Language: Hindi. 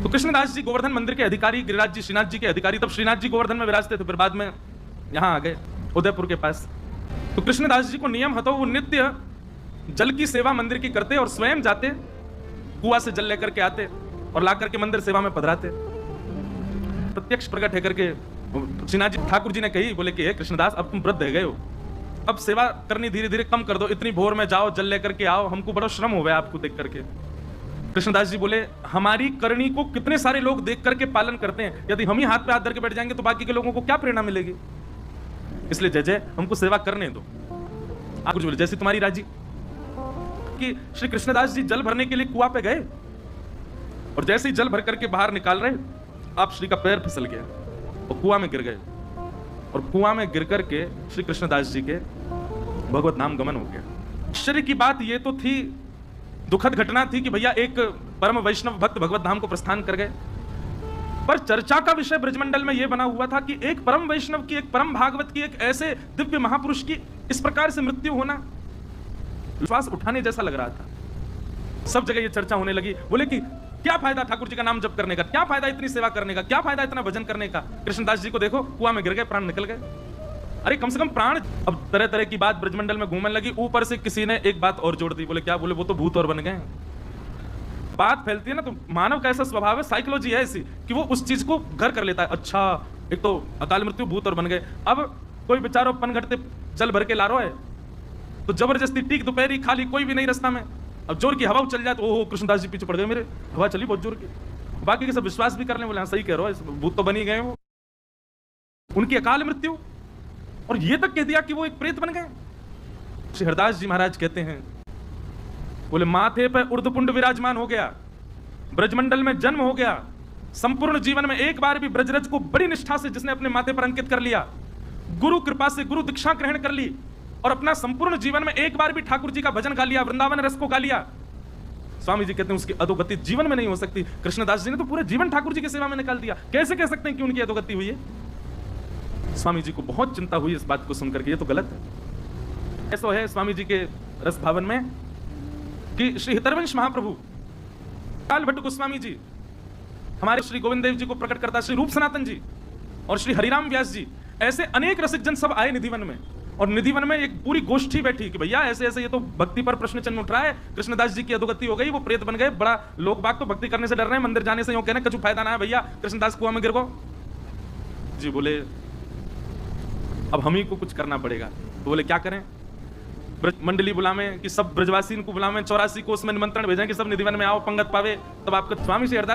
तो कृष्णदास जी गोवर्धन मंदिर के अधिकारी, गिरिराज जी श्रीनाथ जी के अधिकारी, तब श्रीनाथ जी गोवर्धन में विराजते थे, फिर बाद में यहां आ गए उदयपुर के पास। तो कृष्णदास जी को नियम हतो, वो नित्य जल की सेवा मंदिर की करते और स्वयं जाते, कुआं से जल लेकर के आते और ला करके मंदिर सेवा में पधराते। प्रत्यक्ष प्रकट है करके श्रीनाथ जी ठाकुर जी ने कही, बोले कि हे कृष्णदास, अब तुम वृद्ध हो गए हो, अब सेवा करनी धीरे धीरे कम कर दो, इतनी भोर में जाओ जल लेकर के आओ, हमको बड़ा श्रम हो गया आपको देख करके। कृष्णदास जी बोले, हमारी करनी को कितने सारे लोग देख करके पालन करते हैं, यदि हम ही हाथ पे हाथ धर के बैठ जाएंगे तो बाकी के लोगों को क्या प्रेरणा मिलेगी, इसलिए जय जय हमको सेवा करने दो। आप कुछ बोले, जैसी तुम्हारी राजी। कि श्री कृष्णदास जी जल भरने के लिए कुआं पे गए और जैसे ही जल भर करके बाहर निकाल रहे, आप श्री का पैर फिसल गया और कुआं में गिर गए, और कुआं में गिर करके श्री कृष्णदास जी के भगवत नाम गमन हो गया। आश्चर्य की बात यह तो थी, दुखद घटना थी कि भैया एक परम वैष्णव भक्त भगवत धाम को प्रस्थान कर गए, पर चर्चा का विषय ब्रजमंडल में यह बना हुआ था कि एक परम वैष्णव की, एक परम भागवत की, एक ऐसे दिव्य महापुरुष की इस प्रकार से मृत्यु होना विश्वास उठाने जैसा लग रहा था। सब जगह यह चर्चा होने लगी। बोले कि क्या फायदा ठाकुर जी का नाम जप करने का, क्या फायदा इतनी सेवा करने का, क्या फायदा इतना भजन करने का। कृष्णदास जी को देखो, कुआं में गिर गए, प्राण निकल गए। अरे कम से कम प्राण। अब तरह तरह की बात ब्रजमंडल में घूमने लगी। ऊपर से किसी ने एक बात और जोड़ दी। बोले क्या? बोले वो तो भूत और बन गए। बात फैलती है ना, तो मानव का ऐसा स्वभाव है, साइकोलॉजी है ऐसी कि वो उस चीज को घर कर लेता है। अच्छा, एक तो अकाल मृत्यु, भूत और बन गए। अब कोई बेचारो पनघटते जल भर के ला रहा है, तो जबरदस्ती टीक दोपहरी खाली, कोई भी नहीं रास्ता में, अब जोर की हवा चल जाए तो ओहो कृष्णदास जी पीछे पड़ गए मेरे, हवा चली बहुत जोर की। बाकी के सब विश्वास भी कर ले, बोले हाँ सही कह रहे हो, भूत तो बन ही गए वो, उनकी अकाल मृत्यु, और ये तक कह दिया कि वो एक प्रेत बन गए। श्री हरदास जी महाराज कहते हैं, बोले माथे पे ऊर्ध्वपुंड विराजमान हो गया, ब्रजमंडल में जन्म हो गया, संपूर्ण जीवन में एक बार भी ब्रजरज को बड़ी निष्ठा से जिसने अपने माथे पर अंकित कर लिया, गुरु कृपा से गुरु दीक्षा ग्रहण कर ली और अपना संपूर्ण जीवन में एक बार भी ठाकुर जी का भजन गा लिया, वृंदावन रस को गा लिया, स्वामी जी कहते हैं उसकी अधोगति जीवन में नहीं हो सकती। कृष्णदास जी ने तो पूरे जीवन ठाकुर जी की सेवा में निकाल दिया, कैसे कह सकते हैं कि उनकी अधोगति हुई है? स्वामी जी को बहुत चिंता हुई इस बात को सुनकर के, ये तो गलत है। ऐसा है स्वामी जी के रस भावन में कि श्री हितरवंश महाप्रभु काल भट्ट गोस्वामी जी, हमारे श्री गोविंद देव जी को प्रकट करता श्री रूप सनातन जी और श्री हरिराम व्यास जी, ऐसे अनेक रसिक जन सब आए निधिवन में, और निधिवन में एक पूरी गोष्ठी बैठी कि भैया ऐसे ऐसे ये तो भक्ति पर प्रश्न चिन्ह उठ रहा है, कृष्णदास जी की अधोगति हो गई, वो प्रेत बन गए, बड़ा लोग बाग तो भक्ति करने से डर रहे हैं, मंदिर जाने से यूं कहने कुछ फायदा ना है भैया, कृष्णदास कुआं में गिर गो। जी बोले अब हम ही को कुछ करना पड़ेगा। तो बोले क्या करें? मंडली बुलावें कि सब ब्रजवासी को बुलावें, 84 को उसमें निमंत्रण भेजें कि सब निधिवन में आओ, पंगत पावे, तब आपका स्वामी से